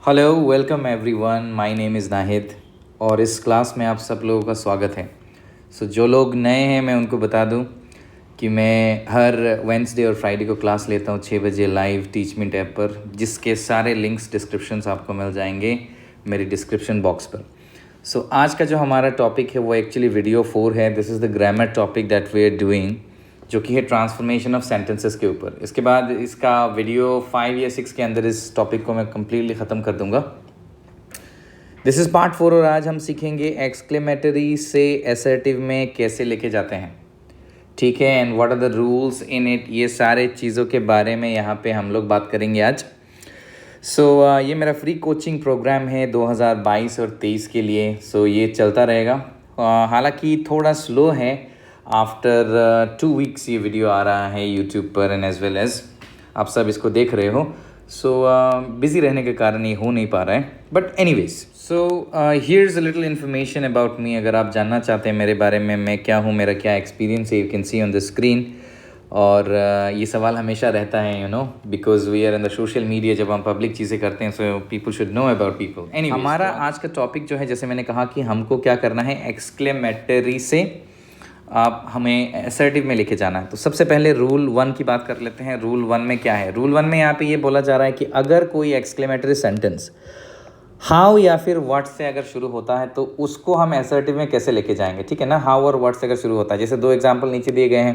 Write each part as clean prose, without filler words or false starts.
Hello welcome everyone, my name is Nahid और इस class में आप सब लोगों का स्वागत है। जो लोग नए हैं मैं उनको बता दूं कि मैं हर वेंसडे और फ्राइडे को क्लास लेता हूं 6 बजे लाइव टीच मी ऐप पर, जिसके सारे लिंक्स डिस्क्रिप्शंस आपको मिल जाएंगे मेरी डिस्क्रिप्शन बॉक्स पर। आज का जो हमारा टॉपिक है वो एक्चुअली वीडियो 4 है। This is the grammar topic that we are doing, जो कि है ट्रांसफॉर्मेशन ऑफ सेंटेंसेस के ऊपर। इसके बाद इसका वीडियो 5 या 6 के अंदर इस टॉपिक को मैं कम्प्लीटली ख़त्म कर दूंगा। दिस इज़ पार्ट 4 और आज हम सीखेंगे एक्सक्लेमेटरी से असर्टिव में कैसे लेके जाते हैं, ठीक है, and what are the rules in it. ये सारे चीज़ों के बारे में यहाँ पे हम लोग बात करेंगे आज। ये मेरा फ्री कोचिंग प्रोग्राम है 2022 और 23 के लिए। ये चलता रहेगा। हालांकि थोड़ा स्लो है, आफ्टर 2 वीक्स ये वीडियो आ रहा है यूट्यूब पर एंड एज वेल एज आप सब इसको देख रहे हो। बिज़ी रहने के कारण ये हो नहीं पा रहा है, but anyways here is a little information about me. अगर आप जानना चाहते हैं मेरे बारे में, मैं क्या हूँ, मेरा क्या एक्सपीरियंस है, you can see on the screen. और ये सवाल हमेशा रहता है, you know, because we are in the social media. जब हम पब्लिक चीज़ें करते हैं so people should know about people. Anyways, हमारा आज का टॉपिक जो है, जैसे मैंने कहा कि हमको क्या करना है, एक्सक्लेमेटरी से आप हमें असर्टिव में लेके जाना है। तो सबसे पहले रूल 1 की बात कर लेते हैं। रूल 1 में क्या है? रूल 1 में यहाँ पे ये बोला जा रहा है कि अगर कोई एक्सक्लेमेटरी सेंटेंस हाउ या फिर व्हाट से अगर शुरू होता है तो उसको हम असर्टिव में कैसे लेके जाएंगे, ठीक है ना। हाउ और व्हाट से अगर शुरू होता है, जैसे 2 एग्जाम्पल नीचे दिए गए हैं,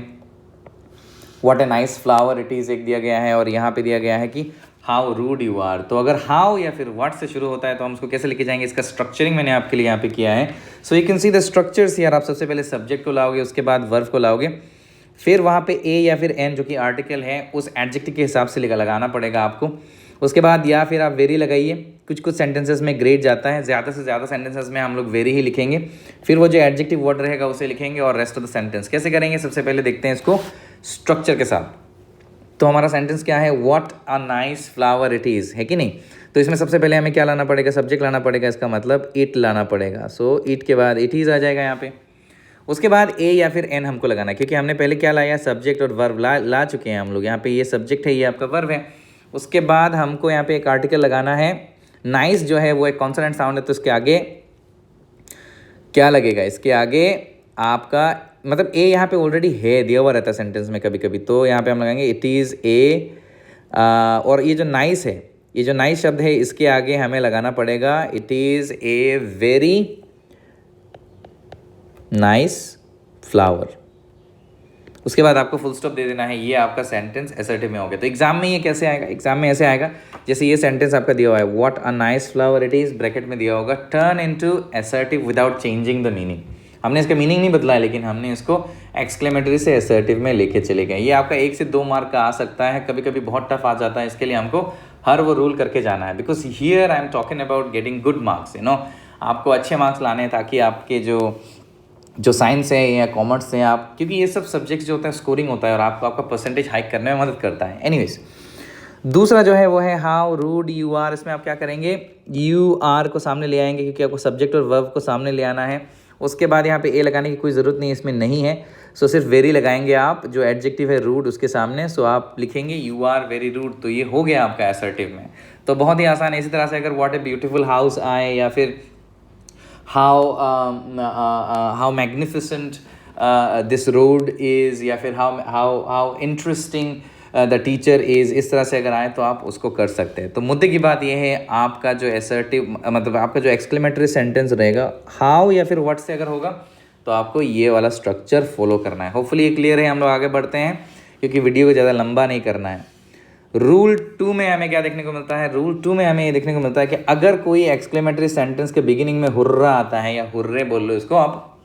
what a nice flower it is एक दिया गया है, और यहाँ पे दिया गया है कि हाउ रूड यू आर। तो अगर हाउ या फिर व्हाट से शुरू होता है तो हम उसको कैसे लेके जाएंगे, इसका स्ट्रक्चरिंग मैंने आपके लिए यहाँ पे किया है। You can see the structures यार। आप सबसे पहले सब्जेक्ट को लाओगे, उसके बाद वर्ब को लाओगे, फिर वहाँ पे ए या फिर एन जो कि आर्टिकल है उस एडजेक्टिव के हिसाब से लगाना पड़ेगा आपको। उसके बाद या फिर आप वेरी लगाइए। कुछ सेंटेंसेस में ग्रेड जाता है, ज़्यादा से ज़्यादा सेंटेंसेस में हम लोग वेरी ही लिखेंगे। फिर वो जो एडजेक्टिव वर्ड रहेगा उसे लिखेंगे और रेस्ट ऑफ द सेंटेंस कैसे करेंगे, सबसे पहले देखते हैं इसको स्ट्रक्चर के साथ। तो हमारा सेंटेंस क्या है, what a nice flower it is, है कि नहीं। तो इसमें सबसे पहले हमें क्या लाना पड़ेगा, सब्जेक्ट लाना पड़ेगा, इसका मतलब इट लाना पड़ेगा। इट के बाद इट इज़ आ जाएगा यहाँ पे। उसके बाद ए या फिर एन हमको लगाना है, क्योंकि हमने पहले क्या लाया, सब्जेक्ट और वर्ब ला चुके हैं हम लोग। यहाँ पे ये सब्जेक्ट है, ये आपका वर्ब है। उसके बाद हमको यहाँ पे एक आर्टिकल लगाना है। नाइस जो है वो एक कॉन्सोनेंट साउंड है, तो इसके आगे क्या लगेगा, इसके आगे आपका मतलब ए यहाँ पे ऑलरेडी है, दिया हुआ रहता है सेंटेंस में कभी कभी, तो यहाँ पे हम लगाएंगे इट इज़ ए। और ये जो नाइस है, ये जो नाइस शब्द है, इसके आगे हमें लगाना पड़ेगा it is a very nice flower. उसके बाद आपको फुल स्टॉप दे देना है। ये आपका सेंटेंस असर्टिव में हो गया। तो एग्जाम में ये कैसे आएगा, एग्जाम में ऐसे आएगा जैसे ये सेंटेंस आपका दिया हुआ है, what a nice flower it is, bracket में दिया होगा turn into assertive without changing the meaning. हमने इसका मीनिंग नहीं बदला है, लेकिन हमने इसको एक्सक्लेमेटरी से असर्टिव में लेके चले गए। ये आपका 1 से 2 मार्क का आ सकता है, कभी कभी बहुत टफ आ जाता है। इसके लिए हमको हर वो रूल करके जाना है, because here I am talking about getting good marks, you know. आपको अच्छे मार्क्स लाने हैं ताकि आपके जो साइंस है या कॉमर्स है, आप, क्योंकि ये सब सब्जेक्ट्स जो होता है स्कोरिंग होता है और आपका परसेंटेज हाइक करने में मदद करता है। एनीवेज, दूसरा जो है वो है हाउ रूड यू आर। इसमें आप क्या करेंगे, यू आर को सामने ले आएंगे, क्योंकि आपको सब्जेक्ट और वर्ब को सामने ले आना है। उसके बाद यहाँ पे ए लगाने की कोई ज़रूरत नहीं, इसमें नहीं है। सिर्फ वेरी लगाएंगे आप, जो एडजेक्टिव है रूड उसके सामने। आप लिखेंगे यू आर वेरी रूड, तो ये हो गया आपका असर्टिव में। तो बहुत ही आसान है। इसी तरह से अगर व्हाट ए ब्यूटीफुल हाउस आए, या फिर how magnificent this road is, या फिर how interesting the teacher is, इस तरह से अगर आए तो आप उसको कर सकते हैं। तो मुद्दे की बात यह है, आपका जो असर्टिव मतलब आपका जो एक्सक्लेमेटरी सेंटेंस रहेगा, हाउ या फिर व्हाट से अगर होगा तो आपको ये वाला स्ट्रक्चर फॉलो करना है। होपफुली ये क्लियर है। हम लोग आगे बढ़ते हैं, क्योंकि वीडियो को ज़्यादा लंबा नहीं करना है। रूल 2 में हमें क्या देखने को मिलता है, रूल 2 में हमें ये देखने को मिलता है कि अगर कोई एक्सक्लेमेटरी सेंटेंस के बिगिनिंग में हुर्रा आता है, या हुर्रे बोल लो इसको आप,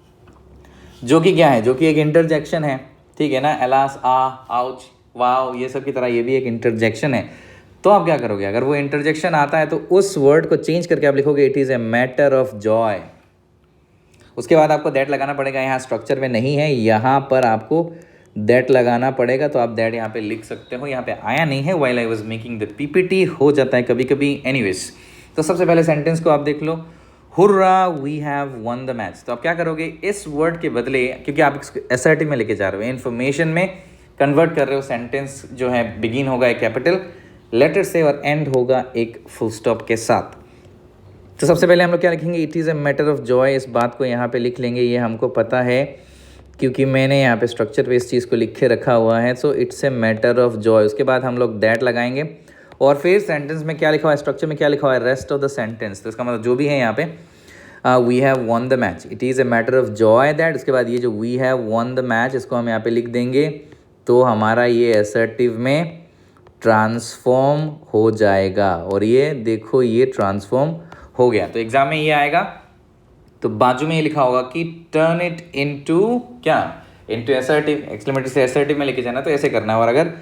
जो कि क्या है, जो कि एक इंटरजेक्शन है, ठीक है ना। एलास, आ, आउच, वाव, ये सब की तरह ये भी एक इंटरजेक्शन है। तो आप क्या करोगे, अगर वो इंटरजेक्शन आता है तो उस वर्ड को चेंज करके आप लिखोगे it is a matter of Joy. उसके बाद आपको दैट लगाना पड़ेगा। यहाँ स्ट्रक्चर में नहीं है, यहाँ पर आपको दैट लगाना पड़ेगा, तो आप दैट यहाँ पे लिख सकते हो। यहाँ पे आया नहीं है, while I was making the PPT, हो जाता है कभी कभी। एनीवेज, तो सबसे पहले सेंटेंस को आप देख लो, hurrah we have won the match. तो आप क्या करोगे, इस वर्ड के बदले, क्योंकि आप इसको असर्टिव में लेके जा रहे हो, इन्फॉर्मेशन में कन्वर्ट कर रहे हो, सेंटेंस जो है बिगिन होगा एक कैपिटल, लेटर से और एंड होगा एक फुल स्टॉप के साथ। तो सबसे पहले हम लोग क्या लिखेंगे, it is a matter of Joy. इस बात को यहाँ पे लिख लेंगे, ये हमको पता है क्योंकि मैंने यहाँ पे स्ट्रक्चर पे इस चीज़ को लिख के रखा हुआ है। So it's a matter of Joy. उसके बाद हम लोग दैट लगाएंगे और फिर सेंटेंस में क्या लिखा हुआ है, स्ट्रक्चर में क्या लिखा हुआ है, रेस्ट ऑफ द सेंटेंस। तो इसका मतलब जो भी है यहाँ पे we have won the match, it is a matter of joy that. उसके बाद ये जो we have won the match इसको हम यहाँ पे लिख देंगे, तो हमारा ये असर्टिव में ट्रांसफॉर्म हो जाएगा। और ये देखो ये ट्रांसफॉर्म हो गया। तो एग्जाम में ये आएगा, तो बाजू में ये लिखा होगा कि टर्न इट इनटू क्या, इनटू असर्टिव। एक्सक्लेमेटरी से असर्टिव में लेके जाना तो ऐसे करना है, और अगर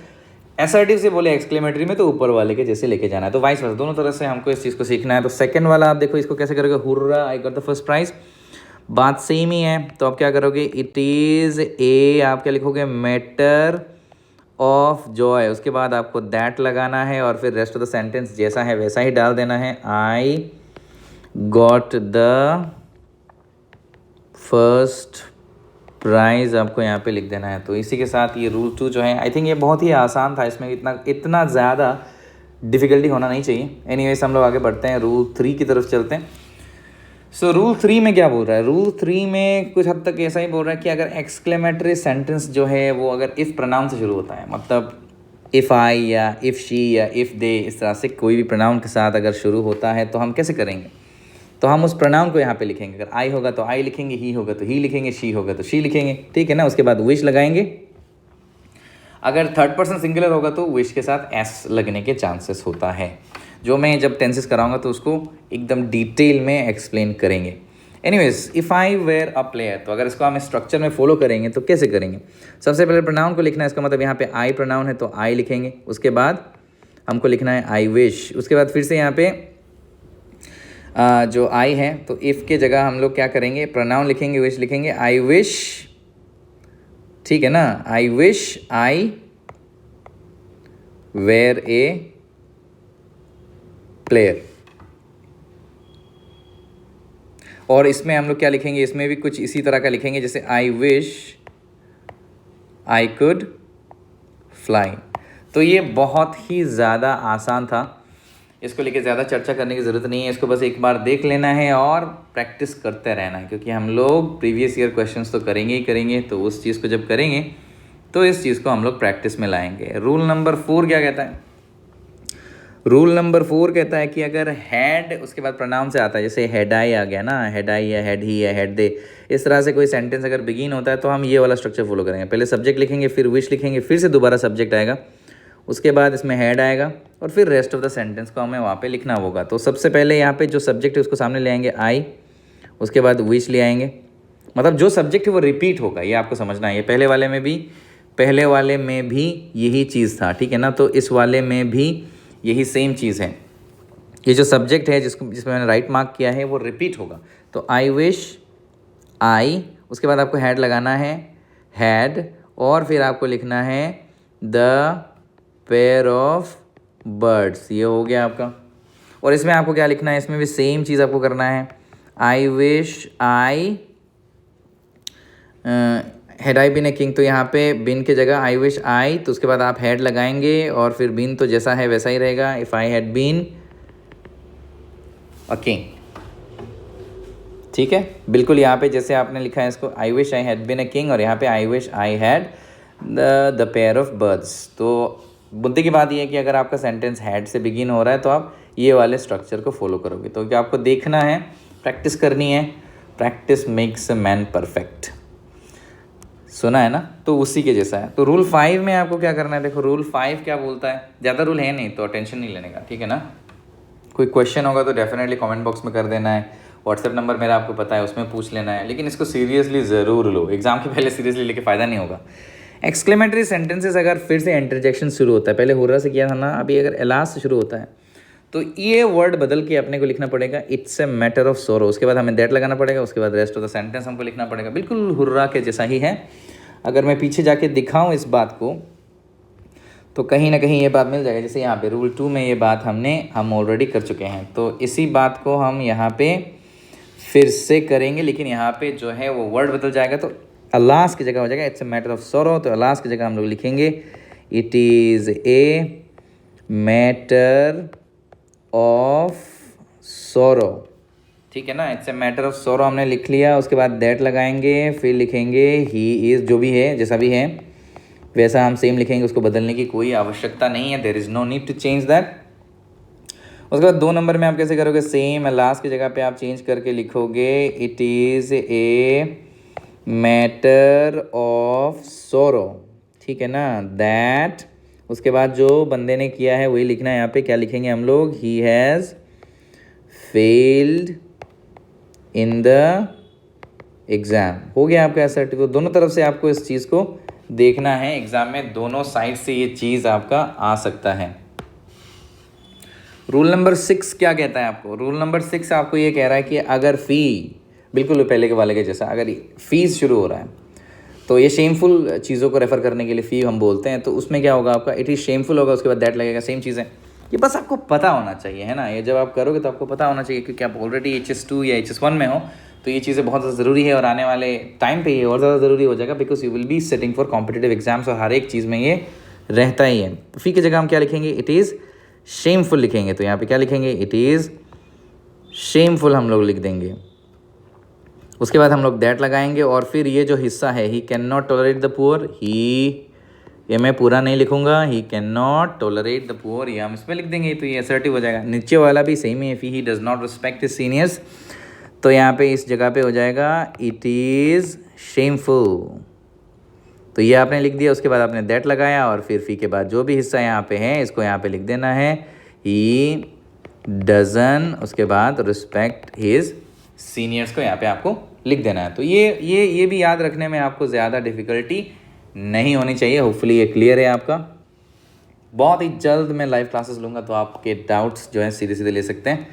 असर्टिव से बोले एक्सक्लेमेटरी में तो ऊपर वाले के जैसे लेके जाना है। तो वाइस वर्सा दोनों तरह से हमको इस चीज़ को सीखना है। तो सेकंड वाला आप देखो इसको कैसे करोगे, hurrah I got the first prize, बात सेम ही है। तो आप क्या करोगे, इट इज़ ए, आप क्या लिखोगे, मैटर ऑफ जॉय। उसके बाद आपको दैट लगाना है और फिर रेस्ट ऑफ द सेंटेंस जैसा है वैसा ही डाल देना है, I got the first prize आपको यहाँ पे लिख देना है। तो इसी के साथ ये रूल 2 जो है, आई थिंक ये बहुत ही आसान था, इसमें इतना ज़्यादा डिफ़िकल्टी होना नहीं चाहिए। एनीवेज हम लोग आगे बढ़ते हैं, रूल 3 की तरफ चलते हैं। सो रूल 3 में क्या बोल रहा है, रूल 3 में कुछ हद तक ऐसा ही बोल रहा है कि अगर एक्सक्लेमेटरी सेंटेंस जो है वो अगर इफ़ प्रनाउन से शुरू होता है, मतलब इफ़ आई या इफ़ शी या इफ़ दे, इस तरह से कोई भी प्रनाउन के साथ अगर शुरू होता है तो हम कैसे करेंगे, तो हम उस प्रनाउन को यहाँ पे लिखेंगे। अगर आई होगा तो आई लिखेंगे, ही होगा तो ही लिखेंगे, शी होगा तो शी लिखेंगे, ठीक है ना। उसके बाद विश लगाएंगे। अगर थर्ड पर्सन सिंगुलर होगा तो विश के साथ एस लगने के चांसेस होता है, जो मैं जब टेंसेस कराऊंगा तो उसको एकदम डिटेल में एक्सप्लेन करेंगे। Anyways, if I were a player, तो अगर इसको हम स्ट्रक्चर में फॉलो करेंगे तो कैसे करेंगे, सबसे पहले प्रनाउन को लिखना है। इसका मतलब यहाँ पे आई प्रनाउन है तो आई लिखेंगे। उसके बाद हमको लिखना है आई विश। उसके बाद फिर से यहाँ पे जो आई है तो इफ़ के जगह हम लोग क्या करेंगे, प्रनाउन लिखेंगे, विश लिखेंगे, आई विश, ठीक है ना, I wish I were a player. और इसमें हम लोग क्या लिखेंगे, इसमें भी कुछ इसी तरह का लिखेंगे, जैसे आई विश आई कुड फ्लाई। तो ये बहुत ही ज़्यादा आसान था, इसको लेके ज़्यादा चर्चा करने की ज़रूरत नहीं है। इसको बस एक बार देख लेना है और प्रैक्टिस करते रहना है, क्योंकि हम लोग प्रीवियस ईयर क्वेश्चंस तो करेंगे ही करेंगे। तो उस चीज़ को जब करेंगे तो इस चीज़ को हम लोग प्रैक्टिस में लाएंगे। रूल नंबर 4 क्या कहता है, रूल नंबर 4 कहता है कि अगर हैड उसके बाद प्रनाउन से आता है, जैसे हैड आई आ गया ना, हैड आई या हैड ही या हैड दे, इस तरह से कोई सेंटेंस अगर बिगिन होता है तो हम ये वाला स्ट्रक्चर फॉलो करेंगे। पहले सब्जेक्ट लिखेंगे, फिर विश लिखेंगे, फिर से दोबारा सब्जेक्ट आएगा, उसके बाद इसमें हैड आएगा और फिर रेस्ट ऑफ द सेंटेंस को हमें वहाँ पे लिखना होगा। तो सबसे पहले यहाँ पे जो सब्जेक्ट है उसको सामने ले आएंगे आई, उसके बाद विश ले आएंगे, मतलब जो सब्जेक्ट है वो रिपीट होगा, ये आपको समझना है। ये पहले वाले में भी यही चीज़ था, ठीक है ना। तो इस वाले में भी यही सेम चीज़ है, ये जो सब्जेक्ट है जिसमें मैंने राइट मार्क किया है वो रिपीट होगा। तो आई विश आई, उसके बाद आपको हैड लगाना है, हैड, और फिर आपको लिखना है द पेयर ऑफ बर्ड्स, ये हो गया आपका। और इसमें आपको क्या लिखना है, इसमें भी सेम चीज़ आपको करना है, I wish I had I been a king, तो यहाँ पे बिन की जगह आई विश आई, तो उसके बाद आप हैड लगाएंगे और फिर बिन तो जैसा है वैसा ही रहेगा, if I had been a king, ठीक है। बिल्कुल यहाँ पे जैसे आपने लिखा है इसको, I wish I had been a king, और यहाँ पे I wish I had the pair of birds. तो बुद्धि की बात यह है कि अगर आपका सेंटेंस हैड से बिगिन हो रहा है तो आप ये वाले स्ट्रक्चर को फॉलो करोगे। तो क्या आपको देखना है, प्रैक्टिस करनी है, practice makes a man perfect, सुना है ना, तो उसी के जैसा है। तो रूल 5 में आपको क्या करना है, देखो रूल 5 क्या बोलता है, ज़्यादा रूल है नहीं तो टेंशन नहीं लेने का, ठीक है ना। कोई क्वेश्चन होगा तो डेफिनेटली कमेंट बॉक्स में कर देना है, व्हाट्सएप नंबर मेरा आपको पता है उसमें पूछ लेना है, लेकिन इसको सीरियसली ज़रूर लो, एग्जाम के पहले सीरियसली लेके फ़ायदा नहीं होगा। एक्सक्लेमेटरी सेंटेंसेस अगर फिर से इंटरजेक्शन शुरू होता है, पहले हुर्रा से किया था ना, अभी अगर एलास से शुरू होता है तो ये वर्ड बदल के अपने को लिखना पड़ेगा, इट्स ए मैटर ऑफ सोरो। उसके बाद हमें दैट लगाना पड़ेगा, उसके बाद रेस्ट ऑफ द सेंटेंस हमको लिखना पड़ेगा, बिल्कुल हुर्रा के जैसा ही है। अगर मैं पीछे जाके दिखाऊं इस बात को तो कहीं ना कहीं ये बात मिल जाएगा, जैसे यहाँ पे रूल 2 में ये बात हम ऑलरेडी कर चुके हैं, तो इसी बात को हम यहाँ पे फिर से करेंगे, लेकिन यहाँ पे जो है वो वर्ड बदल जाएगा, तो अलास की जगह हो जाएगा इट्स ए मैटर ऑफ सोरो। तो अलास की जगह हम लोग लिखेंगे it is a matter of सोरो, ठीक है ना। इट्स ए मैटर ऑफ सोरो हमने लिख लिया, उसके बाद दैट लगाएंगे, फिर लिखेंगे ही इज़, जो भी है जैसा भी है वैसा हम सेम लिखेंगे, उसको बदलने की कोई आवश्यकता नहीं है, there is no need to change that. उसके बाद 2 नंबर में आप कैसे करोगे, सेम लास्ट की जगह पे आप चेंज करके लिखोगे it is a matter of सोरो, ठीक है ना, दैट। उसके बाद जो बंदे ने किया है वही लिखना है, यहाँ पे क्या लिखेंगे हम लोग, he has failed in the exam. हो गया आपका असर्टिव। तो दोनों तरफ से आपको इस चीज़ को देखना है, एग्ज़ाम में दोनों साइड से ये चीज़ आपका आ सकता है। रूल नंबर 6 क्या कहता है आपको, रूल नंबर 6 आपको ये कह रहा है कि अगर फ़ी, बिल्कुल पहले के वाले के जैसा, अगर फीस शुरू हो रहा है तो ये शेमफुल चीज़ों को रेफ़र करने के लिए फ़ी हम बोलते हैं, तो उसमें क्या होगा आपका, इट इज़ शेमफुल होगा, उसके बाद दैट लगेगा, सेम चीज़ है। ये बस आपको पता होना चाहिए, है ना, ये जब आप करोगे तो आपको पता होना चाहिए, क्योंकि आप ऑलरेडी HS2 या HS1 में हो, तो ये चीज़ें बहुत ज़्यादा ज़रूरी है, और आने वाले टाइम पे ये और ज़्यादा ज़रूरी हो जाएगा, because you will be sitting for competitive exams, और हर एक चीज़ में ये रहता ही है। फ़ी की जगह हम क्या लिखेंगे, इट इज़ शेमफुल लिखेंगे, तो यहाँ पे क्या लिखेंगे, इट इज़ शेमफुल हम लोग लिख देंगे। उसके बाद हम लोग दैट लगाएंगे, और फिर ये जो हिस्सा है, he can not tolerate the poor, ये मैं पूरा नहीं लिखूंगा, he can not tolerate the poor, ये हम इसमें लिख देंगे, तो ये असर्टिव हो जाएगा। नीचे वाला भी सेम है, he does not respect his seniors, तो यहाँ पे इस जगह पे हो जाएगा इट इज़ शेमफुल, तो ये आपने लिख दिया। उसके बाद आपने दैट लगाया, और फिर फी के बाद जो भी हिस्सा यहाँ पे है इसको यहाँ पे लिख देना है, ही डजन, उसके बाद रिस्पेक्ट हिज सीनियर्स को यहाँ पे आपको लिख देना है। तो ये भी याद रखने में आपको ज़्यादा डिफ़िकल्टी नहीं होनी चाहिए। होपफुली ये क्लियर है आपका। बहुत ही जल्द मैं लाइव क्लासेस लूँगा, तो आपके डाउट्स जो हैं सीधे सीधे ले सकते हैं।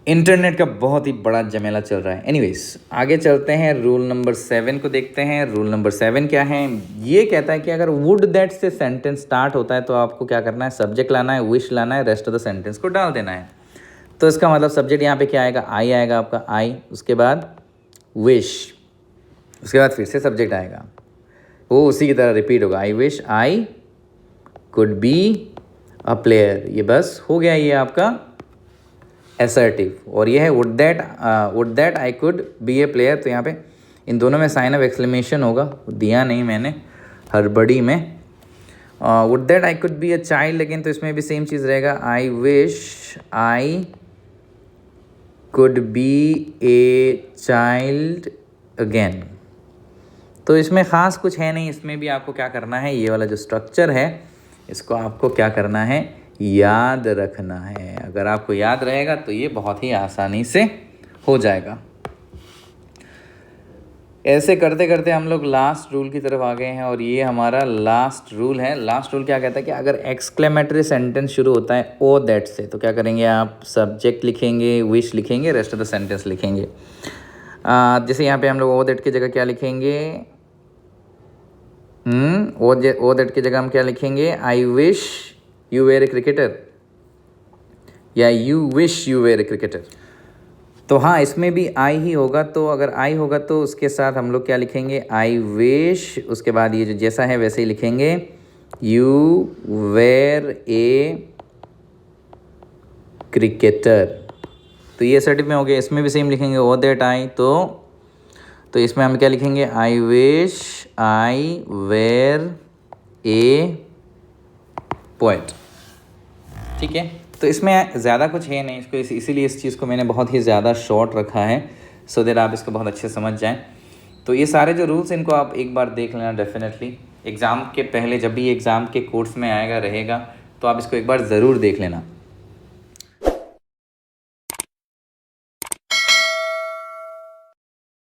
इंटरनेट का बहुत ही बड़ा झमेला चल रहा है। एनीवेज, आगे चलते हैं, रूल नंबर 7 को देखते हैं। रूल नंबर 7 क्या है, ये कहता है कि अगर वुड दैट से सेंटेंस स्टार्ट होता है तो आपको क्या करना है, सब्जेक्ट लाना है, विश लाना है, रेस्ट ऑफ द सेंटेंस को डाल देना है। तो इसका मतलब सब्जेक्ट यहाँ पे क्या आएगा, आई आएगा आपका, आई, उसके बाद विश, उसके बाद फिर से सब्जेक्ट आएगा, वो उसी की तरह रिपीट होगा, आई wish I could be a player. ये बस हो गया, ये आपका असर्टिव। और ये है would that I could be A player, तो यहाँ पे इन दोनों में साइन ऑफ एक्सक्लेमेशन होगा, दिया नहीं मैंने हड़बड़ी में। Would that I could be a child, लेकिन तो इसमें भी सेम चीज़ रहेगा, आई wish I could be a child again. तो इसमें ख़ास कुछ है नहीं, इसमें भी आपको क्या करना है, ये वाला जो स्ट्रक्चर है इसको आपको क्या करना है, याद रखना है। अगर आपको याद रहेगा तो ये बहुत ही आसानी से हो जाएगा। ऐसे करते करते हम लोग लास्ट रूल की तरफ आ गए हैं, और ये हमारा लास्ट रूल है। लास्ट रूल क्या कहता है कि अगर एक्सक्लेमेटरी सेंटेंस शुरू होता है ओ दैट से, तो क्या करेंगे आप, सब्जेक्ट लिखेंगे, विश लिखेंगे, रेस्ट ऑफ द सेंटेंस लिखेंगे। जैसे यहाँ पे हम लोग ओ दैट की जगह क्या लिखेंगे, ओ दैट की जगह हम क्या लिखेंगे, I wish you were a cricketer, या you wish you were a cricketer. तो हाँ, इसमें भी आई ही होगा, तो अगर आई होगा तो उसके साथ हम लोग क्या लिखेंगे, आई विश, उसके बाद ये जो जैसा है वैसे ही लिखेंगे, यू वेर ए क्रिकेटर। तो ये असर्टिव में हो गया। इसमें भी सेम लिखेंगे, ओ दैट आई, तो इसमें हम क्या लिखेंगे, I wish I were a poet, ठीक है। तो इसमें ज़्यादा कुछ है नहीं, इसको इसीलिए इस चीज़ को मैंने बहुत ही ज़्यादा शॉर्ट रखा है, सो दैट आप इसको बहुत अच्छे से समझ जाएं। तो ये सारे जो रूल्स इनको आप एक बार देख लेना डेफिनेटली, एग्ज़ाम के पहले जब भी एग्ज़ाम के कोर्स में आएगा रहेगा, तो आप इसको एक बार ज़रूर देख लेना।